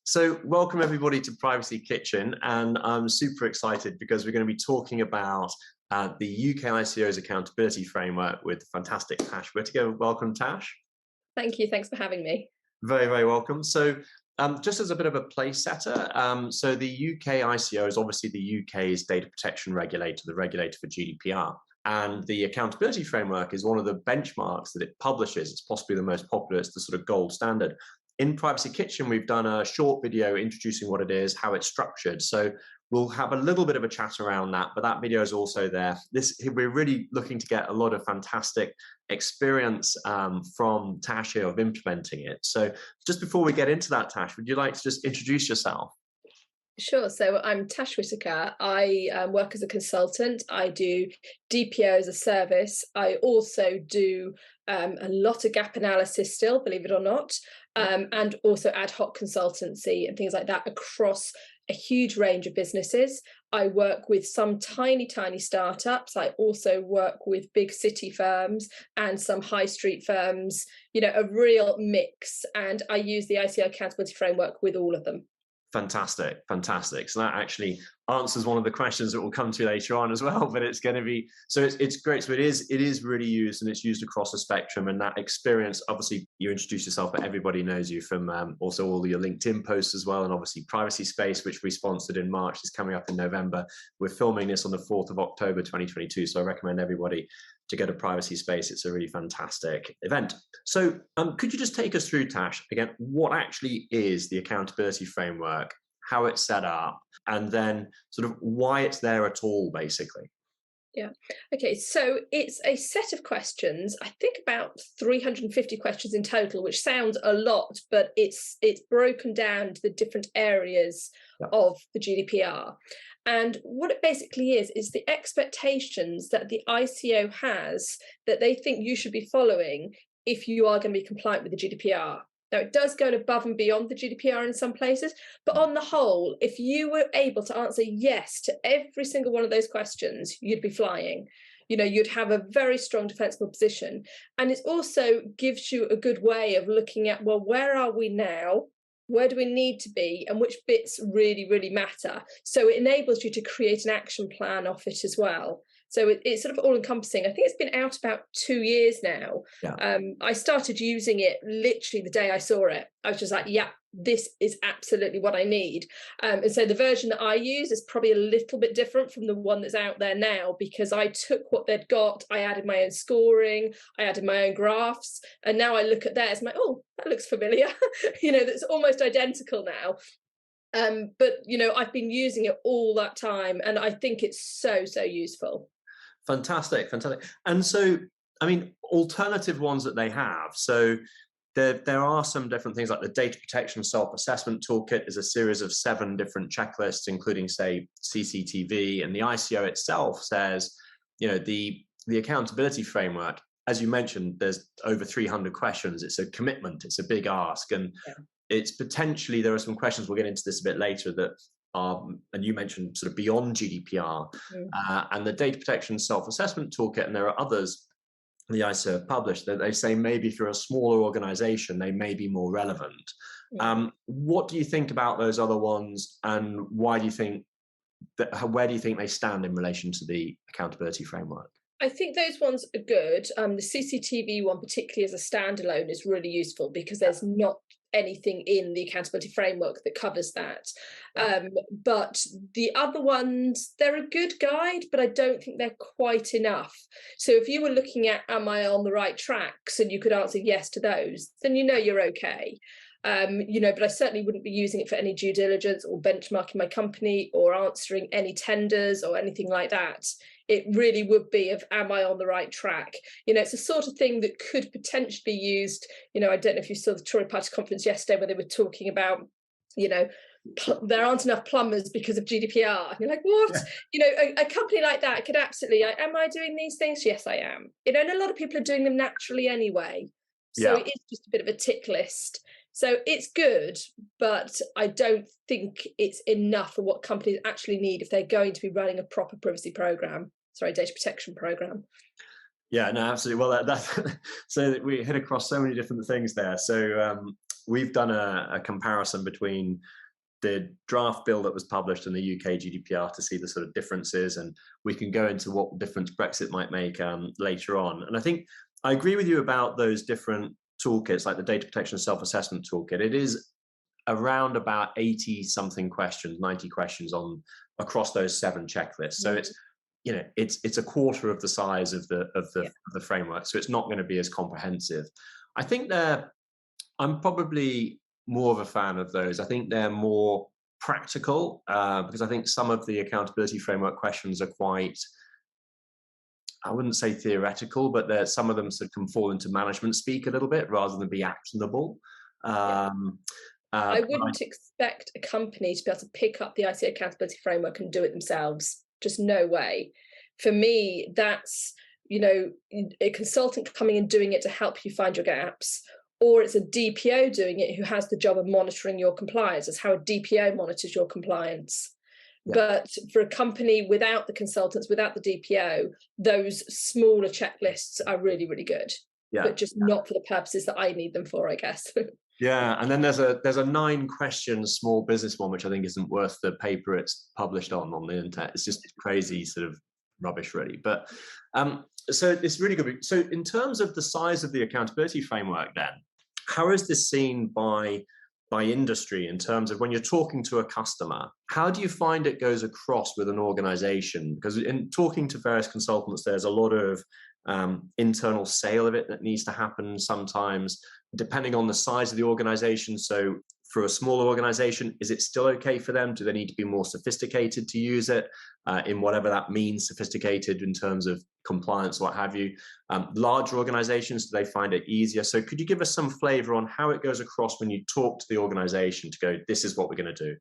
So welcome everybody to Privacy Kitchen, and I'm super excited because we're going to be talking about the UK ICO's accountability framework with fantastic Tash Whitaker. Welcome, Tash. Thank you. Thanks for having me. Very, very welcome. So just as a bit of a place setter, so the UK ICO is obviously the UK's data protection regulator, the regulator for GDPR. And the accountability framework is one of the benchmarks that it publishes. It's possibly the most popular, it's the sort of gold standard. In Privacy Kitchen, we've done a short video introducing what it is, how it's structured. So we'll have a little bit of a chat around that, but that video is also there. We're really looking to get a lot of fantastic experience from Tash here of implementing it. So just before we get into that, Tash, would you like to just introduce yourself? Sure. So I'm Tash Whitaker. I work as a consultant. I do DPO as a service. I also do a lot of gap analysis still, believe it or not, and also ad hoc consultancy and things like that across a huge range of businesses. I work with some tiny startups. I also work with big city firms and some high street firms, a real mix. And I use the ICO accountability framework with all of them. Fantastic. So that actually answers one of the questions that we'll come to later on as well, but it's going to be, so it's great. So it is really used, and it's used across the spectrum, and that experience, obviously you introduce yourself, but everybody knows you from also all your LinkedIn posts as well. And obviously Privacy Space, which we sponsored in March, is coming up in November. We're filming this on the 4th of October, 2022. So I recommend everybody to go to Privacy Space. It's a really fantastic event. So could you just take us through, Tash, again, what actually is the accountability framework, how it's set up, and then sort of why it's there at all, basically? Yeah. Okay. So it's a set of questions, I think about 350 questions in total, which sounds a lot, but it's broken down to the different areas of the GDPR. And what it basically is the expectations that the ICO has that they think you should be following if you are going to be compliant with the GDPR. Now, it does go above and beyond the GDPR in some places, but on the whole, if you were able to answer yes to every single one of those questions, you'd be flying. You'd have a very strong defensible position. And it also gives you a good way of looking at, well, where are we now? Where do we need to be? And which bits really matter? So it enables you to create an action plan off it as well. So it's sort of all encompassing. I think it's been out about 2 years now. Yeah. I started using it literally the day I saw it. I was just like, yeah, this is absolutely what I need. And so the version that I use is probably a little bit different from the one that's out there now, because I took what they'd got, I added my own scoring, I added my own graphs, and now I look at theirs and I'm like, oh, that looks familiar. That's almost identical now. But I've been using it all that time, and I think it's so useful. Fantastic. And so, I mean, alternative ones that they have. So there are some different things, like the data protection self-assessment toolkit is a series of 7 different checklists, including, say, CCTV. And the ICO itself says, the accountability framework, as you mentioned, there's over 300 questions. It's a commitment. It's a big ask. And it's potentially, there are some questions, we'll get into this a bit later, that are, and you mentioned sort of beyond GDPR, and the data protection self-assessment toolkit, and there are others the ICO published that they say maybe if you're a smaller organization, they may be more relevant. What do you think about those other ones, and why do you think where do you think they stand in relation to the accountability framework? I think those ones are good. The CCTV one, particularly as a standalone, is really useful because there's not anything in the accountability framework that covers that. But the other ones, they're a good guide, but I don't think they're quite enough. So if you were looking at, am I on the right tracks, and you could answer yes to those, then you're okay. But I certainly wouldn't be using it for any due diligence or benchmarking my company or answering any tenders or anything like that. It really would be of, am I on the right track? It's a sort of thing that could potentially be used. I don't know if you saw the Tory Party conference yesterday where they were talking about, there aren't enough plumbers because of GDPR. And you're like, what? Yeah. A company like that could absolutely, am I doing these things? Yes, I am. And a lot of people are doing them naturally anyway. So it is just a bit of a tick list. So it's good, but I don't think it's enough for what companies actually need if they're going to be running a proper data protection program. Yeah, no, absolutely. Well, so we hit across so many different things there. So we've done a comparison between the draft bill that was published in the UK GDPR to see the sort of differences, and we can go into what difference Brexit might make later on. And I think I agree with you about those different toolkits, like the data protection self-assessment toolkit. It is around about 80 something questions, 90 questions on across those 7 checklists. So it's, you know, it's a quarter of the size of the framework. So it's not going to be as comprehensive. I think I'm probably more of a fan of those. I think they're more practical because I think some of the accountability framework questions are quite, I wouldn't say theoretical, but some of them sort of can fall into management speak a little bit rather than be actionable. I wouldn't expect a company to be able to pick up the ICO accountability framework and do it themselves. Just no way. For me, that's, you know, a consultant coming and doing it to help you find your gaps, or it's a DPO doing it who has the job of monitoring your compliance. That's how a DPO monitors your compliance. Yeah. But for a company without the consultants, without the DPO, those smaller checklists are really, really good, but just not for the purposes that I need them for, I guess. Yeah, and then there's a 9 questions small business one, which I think isn't worth the paper it's published on the internet. It's just crazy sort of rubbish, really. But so it's really good. So in terms of the size of the accountability framework, then, how is this seen by industry in terms of when you're talking to a customer? How do you find it goes across with an organization? Because in talking to various consultants, there's a lot of internal sale of it that needs to happen sometimes, depending on the size of the organization. So for a smaller organization, is it still okay for them? Do they need to be more sophisticated to use it in whatever that means, sophisticated in terms of compliance, what have you? Larger organizations, do they find it easier? So could you give us some flavor on how it goes across when you talk to the organization to go, this is what we're going to do?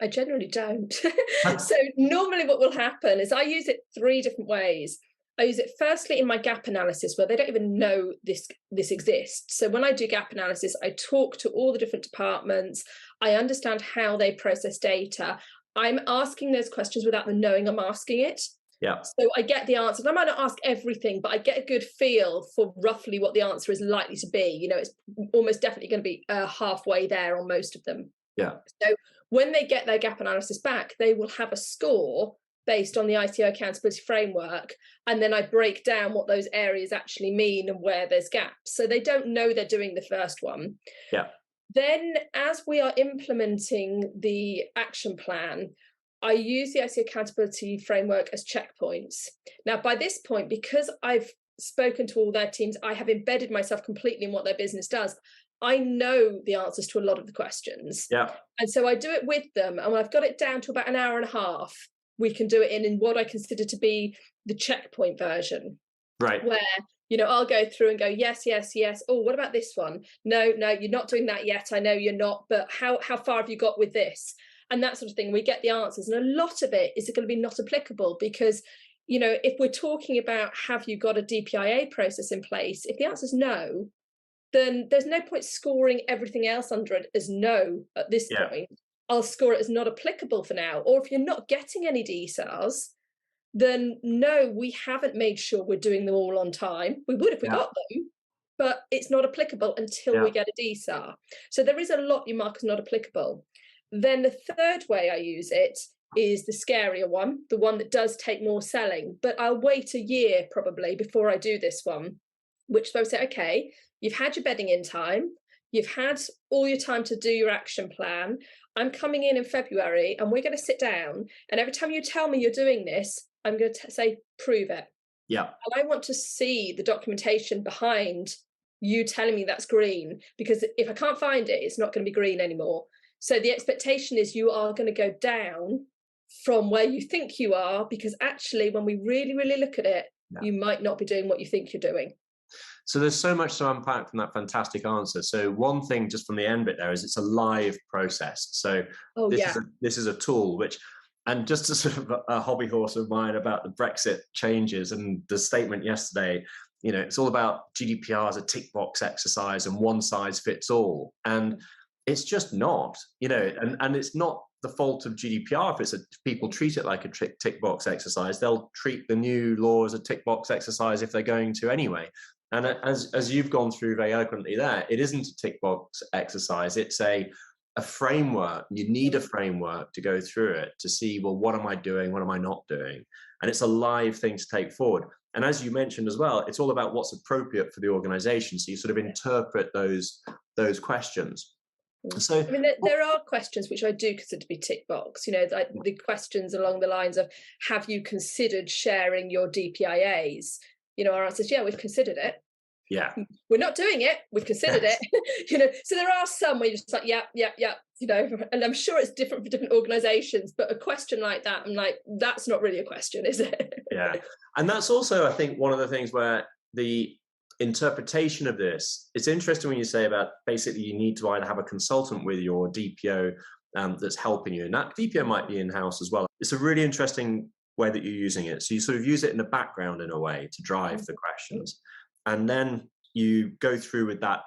I generally don't. So normally what will happen is I use it 3 different ways. I use it firstly in my gap analysis, where they don't even know this exists. So when I do gap analysis, I talk to all the different departments. I understand how they process data. I'm asking those questions without them knowing I'm asking it. Yeah. So I get the answers. I might not ask everything, but I get a good feel for roughly what the answer is likely to be. You know, it's almost definitely going to be halfway there on most of them. Yeah. So when they get their gap analysis back, they will have a score based on the ICO accountability framework, and then I break down what those areas actually mean and where there's gaps. So they don't know they're doing the first one. Yeah. Then as we are implementing the action plan, I use the ICO accountability framework as checkpoints. Now, by this point, because I've spoken to all their teams, I have embedded myself completely in what their business does. I know the answers to a lot of the questions. Yeah. And so I do it with them. And when I've got it down to about an hour and a half, we can do it in what I consider to be the checkpoint version. Right. Where, you know, I'll go through and go, yes, yes, yes. Oh, what about this one? No, you're not doing that yet. I know you're not, but how far have you got with this? And that sort of thing. We get the answers. And a lot of it is going to be not applicable because, you know, if we're talking about have you got a DPIA process in place, if the answer is no, then there's no point scoring everything else under it as no at this point. I'll score it as not applicable for now. Or if you're not getting any DSARs, then no, we haven't made sure we're doing them all on time. We would if we got them, but it's not applicable until we get a DSAR. So there is a lot you mark as not applicable. Then the third way I use it is the scarier one, the one that does take more selling. But I'll wait a year probably before I do this one, which I say, okay, you've had your bedding in time. You've had all your time to do your action plan. I'm coming in February and we're going to sit down. And every time you tell me you're doing this, I'm going to say, prove it. Yeah. And I want to see the documentation behind you telling me that's green, because if I can't find it, it's not going to be green anymore. So the expectation is you are going to go down from where you think you are, because actually when we really, really look at it, you might not be doing what you think you're doing. So there's so much to unpack from that fantastic answer. So one thing just from the end bit there is it's a live process. So this is a tool which, and just a sort of a hobby horse of mine about the Brexit changes and the statement yesterday, you know, it's all about GDPR as a tick box exercise and one size fits all. And it's just not, you know, and it's not the fault of GDPR if people treat it like a tick box exercise. They'll treat the new law as a tick box exercise if they're going to anyway. And as you've gone through very eloquently there, it isn't a tick box exercise. It's a framework. You need a framework to go through it to see, well, what am I doing? What am I not doing? And it's a live thing to take forward. And as you mentioned as well, it's all about what's appropriate for the organization. So you sort of interpret those questions. So I mean, there are questions which I do consider to be tick box, you know, like the questions along the lines of, have you considered sharing your DPIAs? You know, our answer is, yeah, we've considered it. Yeah. We're not doing it. We've considered it. You know, so there are some where you're just like, yeah, you know, and I'm sure it's different for different organizations, but a question like that, I'm like, that's not really a question, is it? Yeah. And that's also, I think, one of the things where the interpretation of this, it's interesting when you say about basically you need to either have a consultant with you or DPO that's helping you. And that DPO might be in-house as well. It's a really interesting way that you're using it. So you sort of use it in the background in a way to drive the questions. And then you go through with that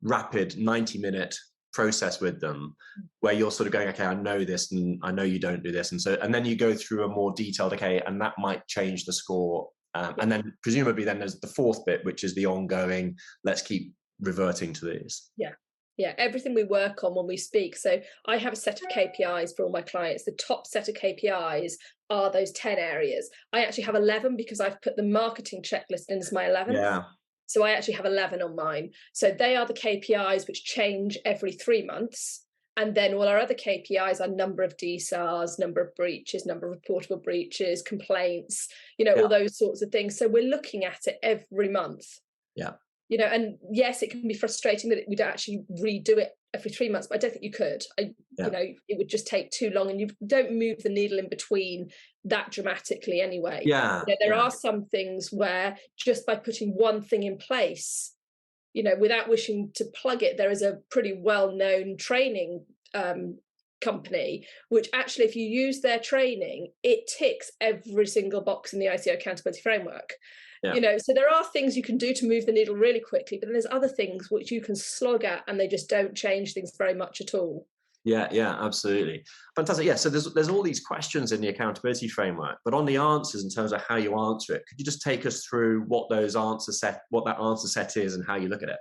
rapid 90-minute process with them where you're sort of going, okay, I know this and I know you don't do this. And then you go through a more detailed, okay, and that might change the score. And then presumably then there's the fourth bit, which is the ongoing, let's keep reverting to this. Yeah, everything we work on when we speak. So I have a set of KPIs for all my clients. The top set of KPIs are those 10 areas. I actually have 11 because I've put the marketing checklist in as my 11th. Yeah. So I actually have 11 on mine. So they are the KPIs which change every 3 months. And then all our other KPIs are number of DSARs, number of breaches, number of reportable breaches, complaints, you know, all those sorts of things. So we're looking at it every month. Yeah. You know, and yes, it can be frustrating that we don't actually redo it every 3 months, but I don't think you could. You know, it would just take too long, and you don't move the needle in between that dramatically anyway. Yeah. You know, there are some things where just by putting one thing in place, you know, without wishing to plug it, there is a pretty well-known training company, which actually, if you use their training, it ticks every single box in the ICO accountability framework. Yeah. You know, so there are things you can do to move the needle really quickly, but then there's other things which you can slog at and they just don't change things very much at all. Yeah, absolutely. Fantastic. Yeah, so there's all these questions in the accountability framework, but on the answers in terms of how you answer it, could you just take us through what that answer set is and how you look at it?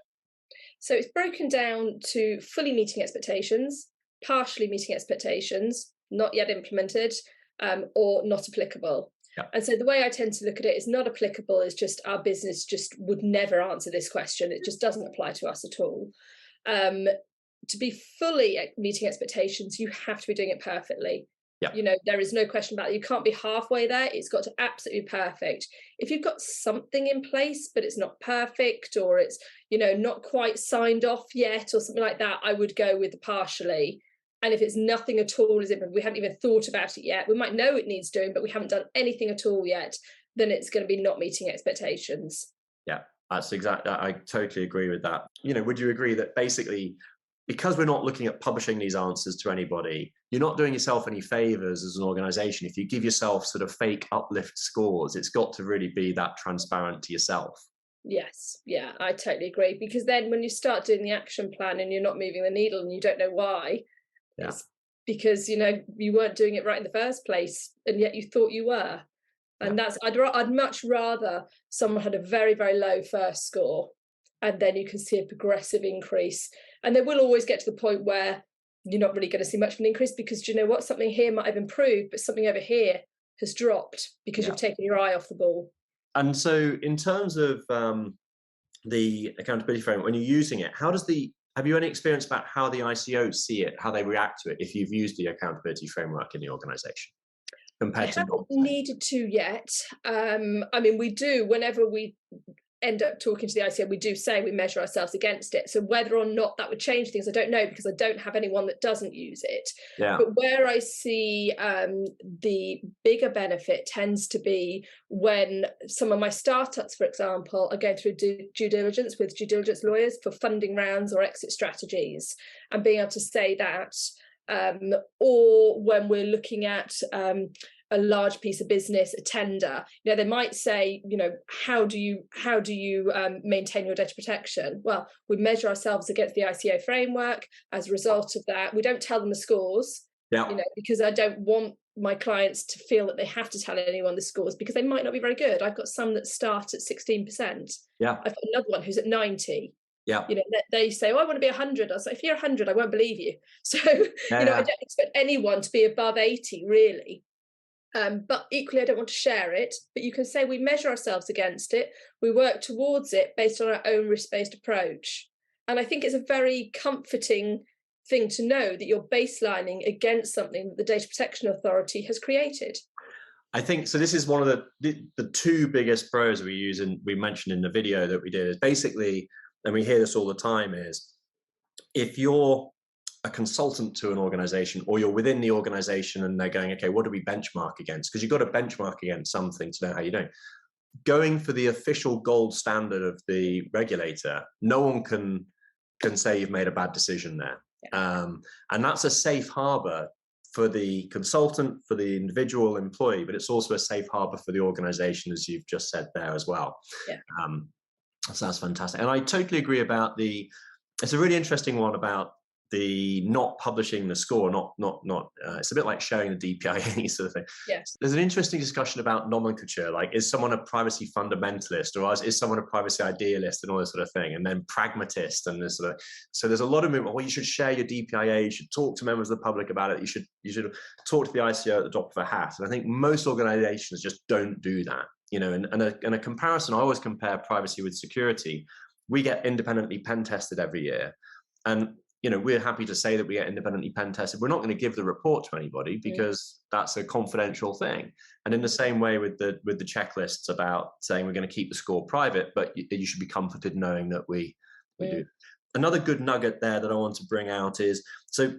So it's broken down to fully meeting expectations, partially meeting expectations, not yet implemented, or not applicable. Yeah. And so the way I tend to look at it is not applicable is just our business just would never answer this question. It just doesn't apply to us at all. To be fully meeting expectations, you have to be doing it perfectly. Yeah. You know, there is no question about it. You can't be halfway there. It's got to absolutely be perfect. If you've got something in place, but it's not perfect, or it's, you know, not quite signed off yet or something like that, I would go with the partially. And if it's nothing at all, as if we haven't even thought about it yet, we might know it needs doing, but we haven't done anything at all yet, then it's going to be not meeting expectations. Yeah, that's exactly, I totally agree with that. You know, would you agree that basically, because we're not looking at publishing these answers to anybody, you're not doing yourself any favors as an organization. If you give yourself sort of fake uplift scores, it's got to really be that transparent to yourself. Yes, yeah, I totally agree. Because then when you start doing the action plan and you're not moving the needle and you don't know why, it's because, you know, you weren't doing it right in the first place, and yet you thought you were. And that's, I'd much rather someone had a very, very low first score, and then you can see a progressive increase. And they will always get to the point where you're not really going to see much of an increase, because, you know what, something here might have improved, but something over here has dropped because you've taken your eye off the ball. And so in terms of the accountability framework, when you're using it, have you any experience about how the ICOs see it, how they react to it, if you've used the accountability framework in the organization? Compared to not needed to yet. I mean, we do, whenever we end up talking to the ICO, we do say we measure ourselves against it. So whether or not that would change things, I don't know, because I don't have anyone that doesn't use it. Yeah. But where I see the bigger benefit tends to be when some of my startups, for example, are going through due diligence with due diligence lawyers for funding rounds or exit strategies, and being able to say that, or when we're looking at a large piece of business, a tender, you know, they might say, you know, how do you maintain your data protection? Well, we measure ourselves against the ICO framework. As a result of that, we don't tell them the scores, Yeah. because I don't want my clients to feel that they have to tell anyone the scores, because they might not be very good. I've got some that start at 16%. Yeah. I've got another one who's at 90. Yeah. They say, oh, I want to be 100. I was like, if you're 100, I won't believe you. So, Yeah, I don't expect anyone to be above 80, really. But equally, I don't want to share it. But you can say we measure ourselves against it. We work towards it based on our own risk-based approach. And I think it's a very comforting thing to know that you're baselining against something that the Data Protection Authority has created. I think so. This is one of the two biggest pros we use, and we mentioned in the video that we did, is basically, and we hear this all the time, is if you're a consultant to an organization, or you're within the organization and they're going, okay, what do we benchmark against? Because you've got to benchmark against something to know how you're doing. Going for the official gold standard of the regulator, no one can say you've made a bad decision there. And that's a safe harbor for the consultant, for the individual employee, but it's also a safe harbor for the organization, as you've just said there as well. So that's fantastic. And I totally agree about it's a really interesting one about the not publishing the score, it's a bit like sharing the DPIA sort of thing. There's an interesting discussion about nomenclature, like is someone a privacy fundamentalist, or is someone a privacy idealist, and all this sort of thing, and then pragmatist, and this sort of, so there's a lot of movement. Well, you should share your DPIA, you should talk to members of the public about it, you should talk to the ICO at the drop of a hat. And I think most organizations just don't do that, and a comparison, I always compare privacy with security. We get independently pen tested every year, and we're happy to say that we get independently pen tested. We're not going to give the report to anybody because that's a confidential thing. And in the same way with the checklists about saying we're going to keep the score private, but you should be comforted knowing that we do. Another good nugget there that I want to bring out is, so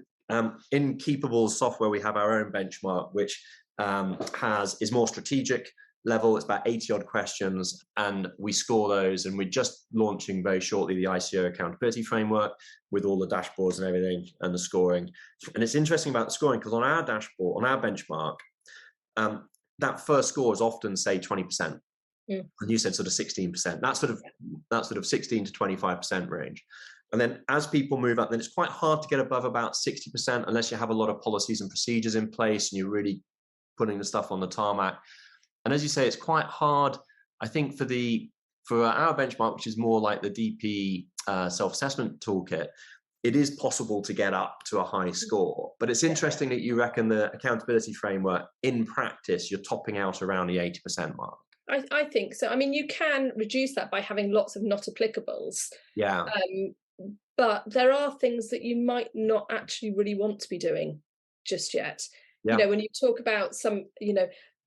in Keepable's software, we have our own benchmark, which is more strategic level. It's about 80 odd questions, and we score those, and we're just launching very shortly the ICO accountability framework with all the dashboards and everything and the scoring. And it's interesting about the scoring, because on our dashboard, on our benchmark, that first score is often, say, 20%. And you said sort of 16%. That's sort of 16 to 25% range. And then as people move up, then it's quite hard to get above about 60% unless you have a lot of policies and procedures in place and you're really putting the stuff on the tarmac. And as you say, it's quite hard, I think, for our benchmark, which is more like the DP self-assessment toolkit, it is possible to get up to a high score. But it's interesting that you reckon the accountability framework, in practice, you're topping out around the 80% mark. I think so. I mean, you can reduce that by having lots of not applicables. But there are things that you might not actually really want to be doing just yet. When you talk about some,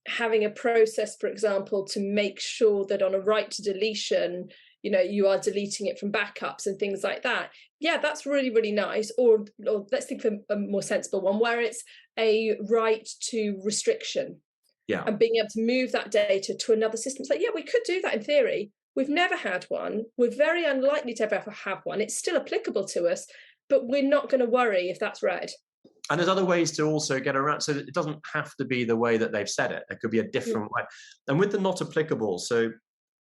having a process, for example, to make sure that on a right to deletion, you are deleting it from backups and things like that. Yeah, that's really, really nice. Or let's think of a more sensible one where it's a right to restriction. And being able to move that data to another system. It's like, we could do that in theory. We've never had one. We're very unlikely to ever have one. It's still applicable to us, but we're not going to worry if that's read. And there's other ways to also get around, so that it doesn't have to be the way that they've said it. It could be a different way. And with the not applicable, so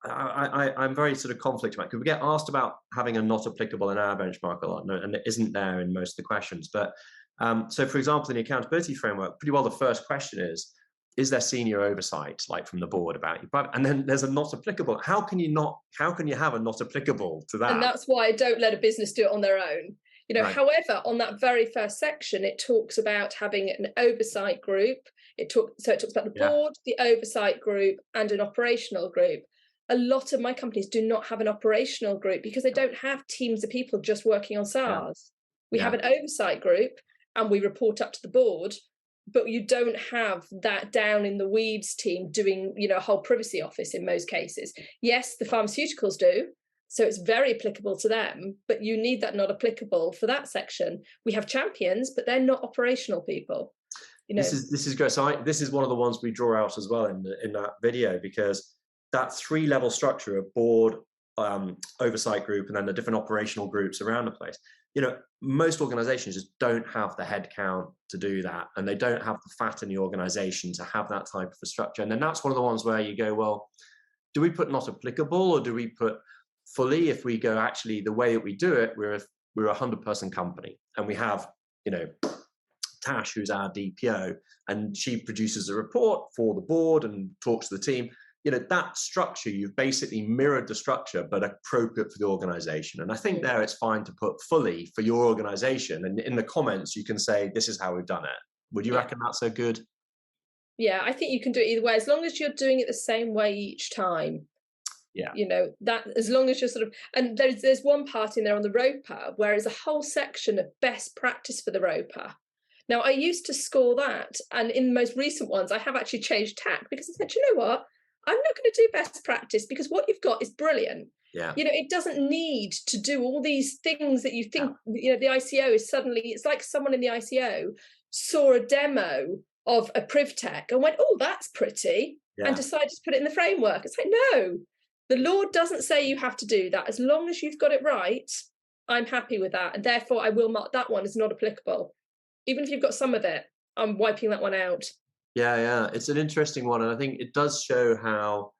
I'm very sort of conflict about it, because we get asked about having a not applicable in our benchmark a lot, and it isn't there in most of the questions. But so, for example, in the accountability framework, pretty well the first question is there senior oversight, like from the board, about you? And then there's a not applicable. How can you have a not applicable to that? And that's why I don't let a business do it on their own. However, on that very first section, it talks about having an oversight group. It talks about the board, the oversight group, and an operational group. A lot of my companies do not have an operational group because they don't have teams of people just working on SARS. We have an oversight group, and we report up to the board, but you don't have that down in the weeds team doing, a whole privacy office in most cases. Yes, the pharmaceuticals do. So it's very applicable to them, but you need that not applicable for that section. We have champions, but they're not operational people. This is great. So this is one of the ones we draw out as well in that video, because that 3-level structure of board, oversight group, and then the different operational groups around the place. Most organizations just don't have the headcount to do that, and they don't have the fat in the organization to have that type of a structure. And then that's one of the ones where you go, well, do we put not applicable, or do we put fully? If we go, actually, the way that we do it, we're a 100-person company, and we have Tash, who's our DPO, and she produces a report for the board and talks to the team. That structure, you've basically mirrored the structure, but appropriate for the organization. And I think there it's fine to put fully for your organization. And in the comments, you can say, this is how we've done it. Would you reckon that's so good? Yeah, I think you can do it either way, as long as you're doing it the same way each time. Yeah. That as long as you're sort of, and there's one part in there on the ROPA where there's a whole section of best practice for the ROPA. Now, I used to score that, and in the most recent ones, I have actually changed tack because I said, you know what? I'm not going to do best practice because what you've got is brilliant. Yeah. It doesn't need to do all these things that you think, the ICO is suddenly, it's like someone in the ICO saw a demo of a PrivTech and went, oh, that's pretty, and decided to put it in the framework. It's like, no, the law doesn't say you have to do that. As long as you've got it right, I'm happy with that. And therefore I will mark that one as not applicable. Even if you've got some of it, I'm wiping that one out. Yeah, it's an interesting one, and I think it does show how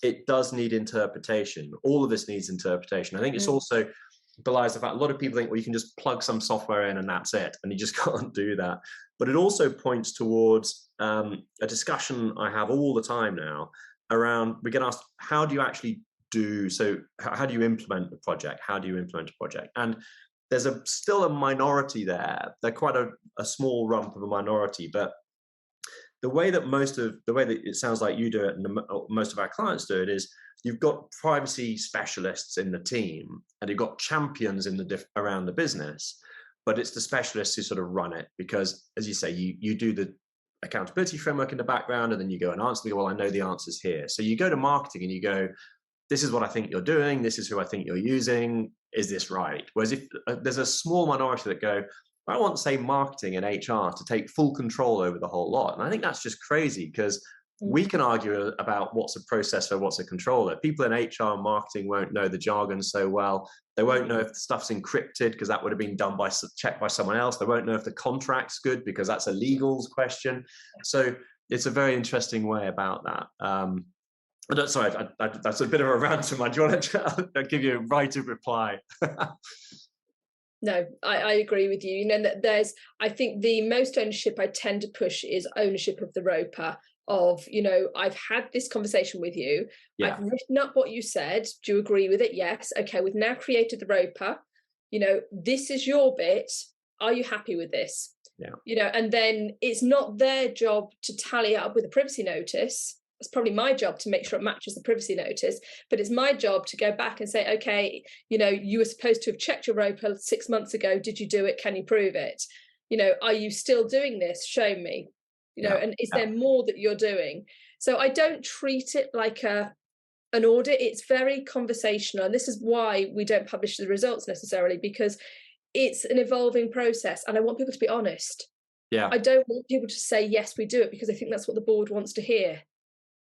it does need interpretation. All of this needs interpretation. I think it's also belies the fact a lot of people think, well, you can just plug some software in and that's it, and you just can't do that. But it also points towards a discussion I have all the time now around, we get asked, how do you actually how do you implement the project? How do you implement a project? And there's still a minority there. They're quite a small rump of a minority, but the way that it sounds like you do it and most of our clients do it is you've got privacy specialists in the team and you've got champions around the business, but it's the specialists who sort of run it because, as you say, you do the accountability framework in the background and then you go and answer, well, I know the answer's here. So you go to marketing and you go, this is what I think you're doing, this is who I think you're using, is this right? Whereas if there's a small minority that go, I want, say, marketing and HR to take full control over the whole lot. And I think that's just crazy because we can argue about what's a processor, what's a controller. People in HR and marketing won't know the jargon so well. They won't know if the stuff's encrypted because that would have been checked by someone else. They won't know if the contract's good because that's a legals question. So it's a very interesting way about that. Sorry, that's a bit of a rant. Do you want to give you a right of reply? No, I agree with you. That I think the most ownership I tend to push is ownership of the ROPA of, I've had this conversation with you. Yeah. I've written up what you said. Do you agree with it? Yes. Okay. We've now created the ROPA. This is your bit. Are you happy with this? Yeah. And then it's not their job to tally it up with a privacy notice. It's probably my job to make sure it matches the privacy notice, but it's my job to go back and say, okay, you were supposed to have checked your ROPA 6 months ago. Did you do it? Can you prove it? Are you still doing this? Show me, and is there more that you're doing? So I don't treat it like an audit. It's very conversational. And this is why we don't publish the results necessarily, because it's an evolving process. And I want people to be honest. Yeah. I don't want people to say, yes, we do it, because I think that's what the board wants to hear.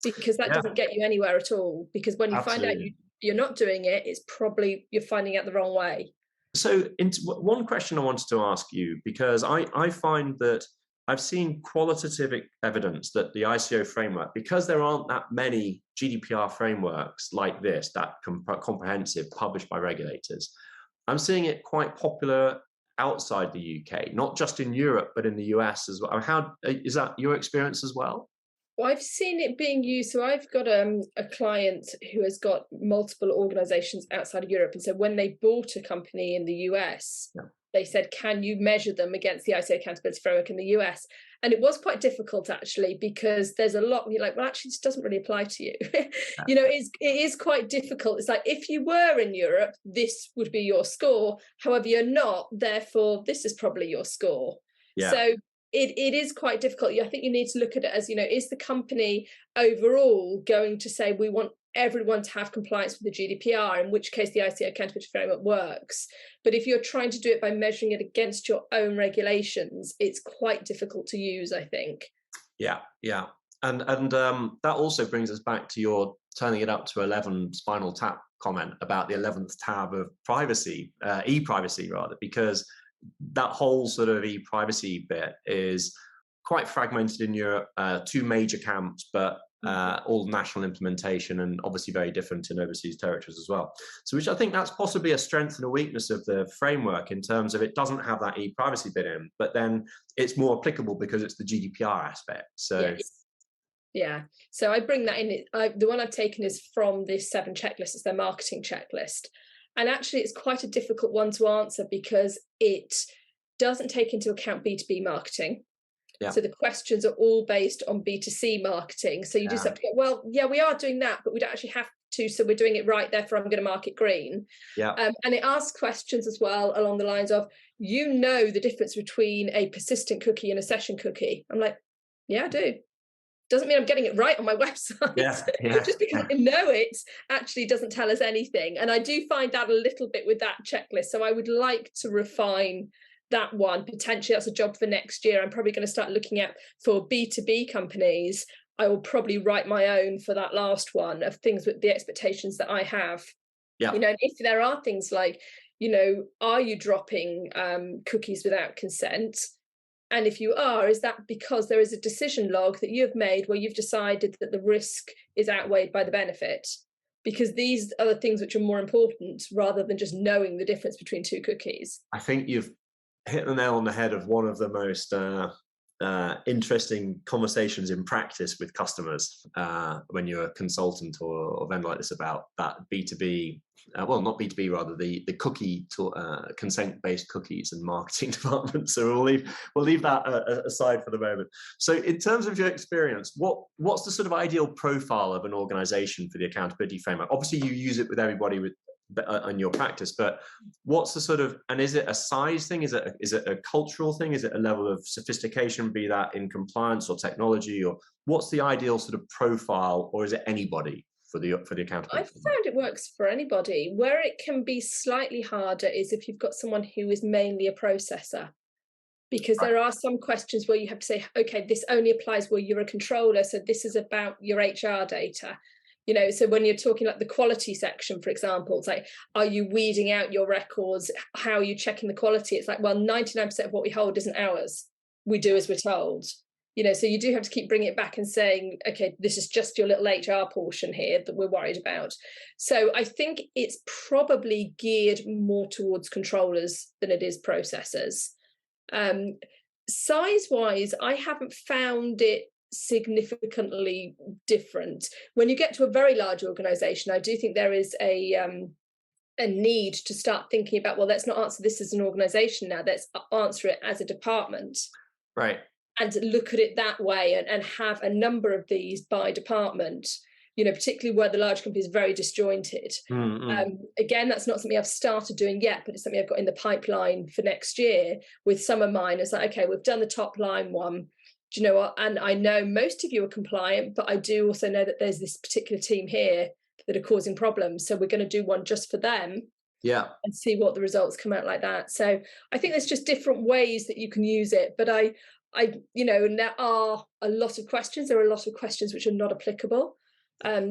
Because that doesn't get you anywhere at all. Because when you find out you're not doing it, it's probably you're finding out the wrong way. So one question I wanted to ask you, because I find that I've seen qualitative evidence that the ICO framework, because there aren't that many GDPR frameworks like this, that comprehensive, published by regulators, I'm seeing it quite popular outside the UK, not just in Europe, but in the US as well. How is that your experience as well? Well, I've seen it being used. So I've got a client who has got multiple organizations outside of Europe. And so when they bought a company in the US, they said, can you measure them against the ICO accountability framework in the US? And it was quite difficult, actually, because there's a lot, you're like, well, actually, this doesn't really apply to you. It is quite difficult. It's like, if you were in Europe, this would be your score. However, you're not, therefore, this is probably your score. Yeah. So it is quite difficult. I think you need to look at it as, is the company overall going to say we want everyone to have compliance with the GDPR, in which case the ICO accountability framework works. But if you're trying to do it by measuring it against your own regulations, it's quite difficult to use, I think. Yeah. And that also brings us back to your turning it up to 11 Spinal Tap comment about the 11th tab of privacy, ePrivacy rather, because that whole sort of ePrivacy bit is quite fragmented in Europe, two major camps, but all national implementation, and obviously very different in overseas territories as well. So which I think that's possibly a strength and a weakness of the framework, in terms of it doesn't have that ePrivacy bit in, but then it's more applicable because it's the GDPR aspect. So yeah. So I bring that in. The one I've taken is from this 7 checklist. It's their marketing checklist. And actually, it's quite a difficult one to answer because it doesn't take into account B2B marketing. Yeah. So the questions are all based on B2C marketing. So you just have to go, well, yeah, we are doing that, but we don't actually have to. So we're doing it right, therefore I'm going to mark it green. Yeah. And it asks questions as well along the lines of, you know, the difference between a persistent cookie and a session cookie. I'm like, yeah, I do. Doesn't mean I'm getting it right on my website. Just because I know it actually doesn't tell us anything. And I do find that a little bit with that checklist. So I would like to refine that one. Potentially that's a job for next year. I'm probably going to start looking at, for B2B companies, I will probably write my own for that last one of things with the expectations that I have. Yeah. You know, if there are things like, you know, are you dropping cookies without consent? And if you are, is that because there is a decision log that you've made where you've decided that the risk is outweighed by the benefit? Because these are the things which are more important rather than just knowing the difference between 2 cookies. I think you've hit the nail on the head of one of the most interesting conversations in practice with customers when you're a consultant or vendor like this, about that B2B, well, not B2B, rather the cookie consent-based cookies and marketing departments. So we'll leave that aside for the moment. So in terms of your experience, what's the sort of ideal profile of an organization for the accountability framework? Obviously you use it with everybody in your practice, but what's the sort of, and is it a size thing? Is it a cultural thing? Is it a level of sophistication, be that in compliance or technology, or what's the ideal sort of profile, or is it anybody for the accountability? I've found it works for anybody. Where it can be slightly harder is if you've got someone who is mainly a processor, because there are some questions where you have to say, okay, this only applies where you're a controller, so this is about your HR data. You know, so when you're talking like the quality section, for example, it's like, are you weeding out your records? How are you checking the quality? It's like, well, 99% of what we hold isn't ours. We do as we're told. You know, so you do have to keep bringing it back and saying, okay, this is just your little HR portion here that we're worried about. So I think it's probably geared more towards controllers than it is processors. Size-wise, I haven't found it significantly different. When you get to a very large organization, I do think there is a need to start thinking about, well, let's not answer this as an organization now, let's answer it as a department. Right. And look at it that way, and have a number of these by department, you know, particularly where the large company is very disjointed. Again, that's not something I've started doing yet, but it's something I've got in the pipeline for next year with some of mine. It's like, okay, we've done the top line one. Do you know what? And I know most of you are compliant, but I do also know that there's this particular team here that are causing problems. So we're going to do one just for them. Yeah. And see what the results come out like that. So I think there's just different ways that you can use it. But I, you know, and there are a lot of questions. There are a lot of questions which are not applicable.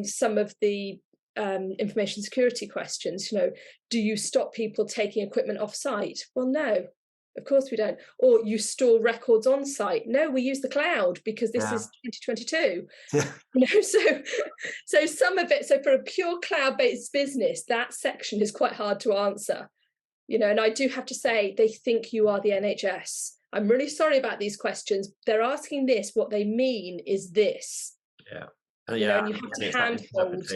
Some of the information security questions, you know, do you stop people taking equipment off site? Well, no. Of course we don't. Or you store records on site. No, we use the cloud because this is 2022. You know, so some of it, so for a pure cloud-based business, that section is quite hard to answer. You know, and I do have to say, they think you are the NHS. I'm really sorry about these questions. They're asking this, what they mean is this. Yeah. You know, and you have to handhold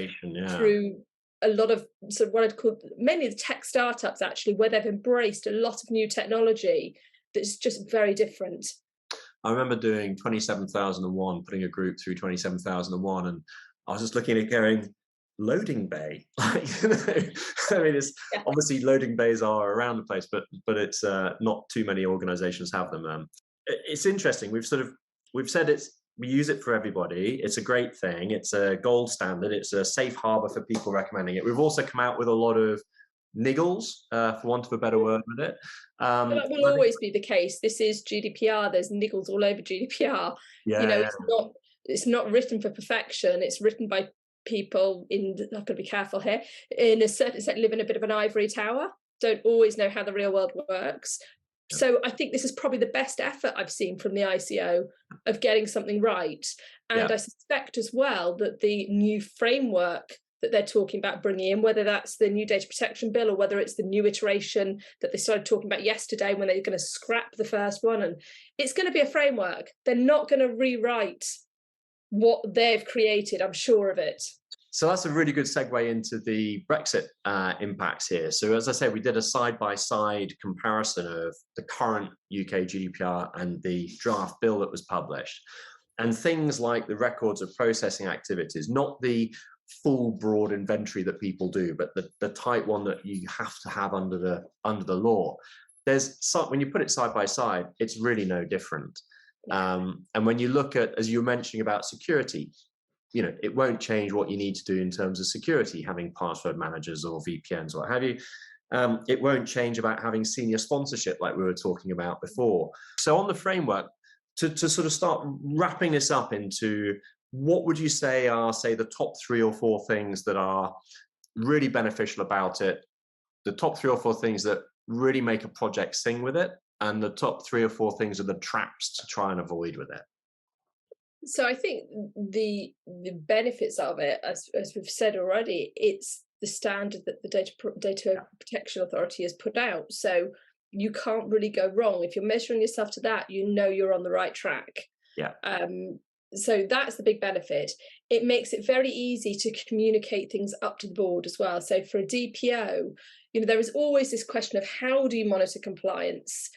through a lot of sort of what I'd call mainly the tech startups, actually, where they've embraced a lot of new technology that's just very different. I remember doing 27001, putting a group through 27001, and I was just looking at going, loading bay. Like, you know, I mean, it's obviously loading bays are around the place, but it's not too many organizations have them. It's interesting. We've said we use it for everybody. It's a great thing. It's a gold standard. It's a safe harbor for people recommending it. We've also come out with a lot of niggles, for want of a better word, with it. That will always be the case. This is GDPR. There's niggles all over GDPR. You know, it's not written for perfection. It's written by people in, I've got to be careful here, in a certain set, live in a bit of an ivory tower, don't always know how the real world works. So I think this is probably the best effort I've seen from the ICO of getting something right. And I suspect as well that the new framework that they're talking about bringing in, whether that's the new data protection bill or whether it's the new iteration that they started talking about yesterday when they're going to scrap the first one, and it's going to be a framework. They're not going to rewrite what they've created, I'm sure of it. So that's a really good segue into the Brexit impacts here. So as I said, we did a side-by-side comparison of the current UK GDPR and the draft bill that was published. And things like the records of processing activities, not the full broad inventory that people do, but the type one that you have to have under the law. There's some, when you put it side by side, it's really no different. And when you look at, as you were mentioning about security, it won't change what you need to do in terms of security, having password managers or VPNs or what have you. It won't change about having senior sponsorship like we were talking about before. So on the framework, to sort of start wrapping this up into, what would you say are, say, the top 3 or 4 things that are really beneficial about it, the top 3 or 4 things that really make a project sing with it, and the top 3 or 4 things are the traps to try and avoid with it? So I think the benefits of it, as we've said already, it's the standard that the Data Protection Authority has put out. So you can't really go wrong. If you're measuring yourself to that, you're on the right track. Yeah. So that's the big benefit. It makes it very easy to communicate things up to the board as well. So for a DPO, there is always this question of how do you monitor compliance?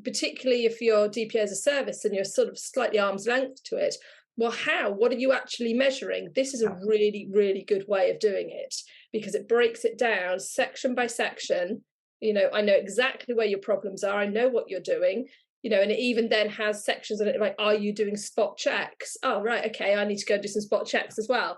Particularly if your DPO as a service and you're sort of slightly arm's length to it. Well, how? What are you actually measuring? This is a really, really good way of doing it, because it breaks it down section by section. I know exactly where your problems are. I know what you're doing. And it even then has sections on it like, are you doing spot checks? Oh, right, okay, I need to go do some spot checks as well.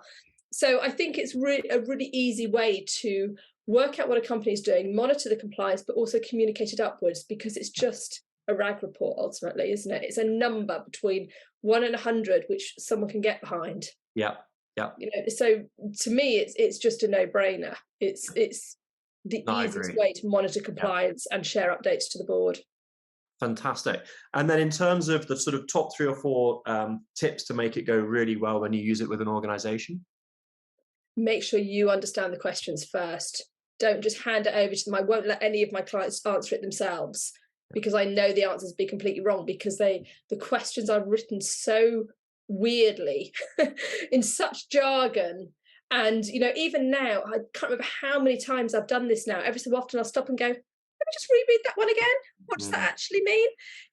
So I think it's a really easy way to work out what a company is doing, monitor the compliance, but also communicate it upwards, because it's just a RAG report ultimately, isn't it? It's a number between 1 and 100, which someone can get behind. Yeah, yeah. So to me, it's just a no-brainer. It's the easiest way to monitor compliance and share updates to the board. Fantastic. And then in terms of the sort of top 3 or 4 tips to make it go really well when you use it with an organization? Make sure you understand the questions first. Don't just hand it over to them. I won't let any of my clients answer it themselves, because I know the answers be completely wrong, because the questions are written so weirdly in such jargon. And, even now, I can't remember how many times I've done this now. Every so often I'll stop and go, let me just reread that one again. What does that actually mean?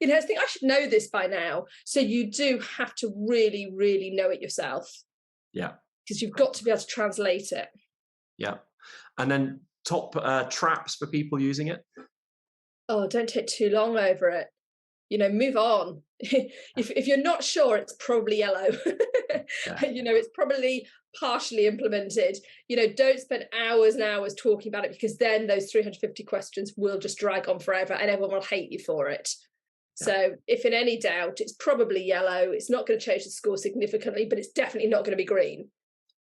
I think I should know this by now. So you do have to really, really know it yourself. Yeah. Because you've got to be able to translate it. Yeah. And then top traps for people using it? Oh, don't take too long over it. Move on. if you're not sure, it's probably yellow. It's probably partially implemented. Don't spend hours and hours talking about it, because then those 350 questions will just drag on forever and everyone will hate you for it. Yeah. So if in any doubt, it's probably yellow. It's not going to change the score significantly, but it's definitely not going to be green.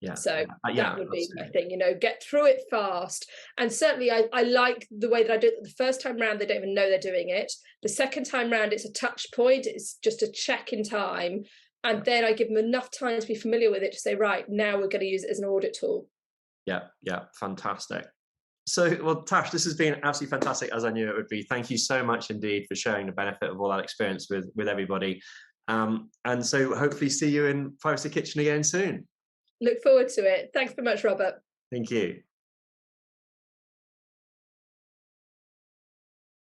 Yeah. So that would be my thing, get through it fast. And certainly I like the way that I do it. The first time round, they don't even know they're doing it. The second time round, it's a touch point. It's just a check in time. And then I give them enough time to be familiar with it to say, right, now we're going to use it as an audit tool. Yeah. Fantastic. So, well, Tash, this has been absolutely fantastic, as I knew it would be. Thank you so much indeed for sharing the benefit of all that experience with everybody. And so hopefully see you in Privacy Kitchen again soon. Look forward to it. Thanks very much, Robert. Thank you.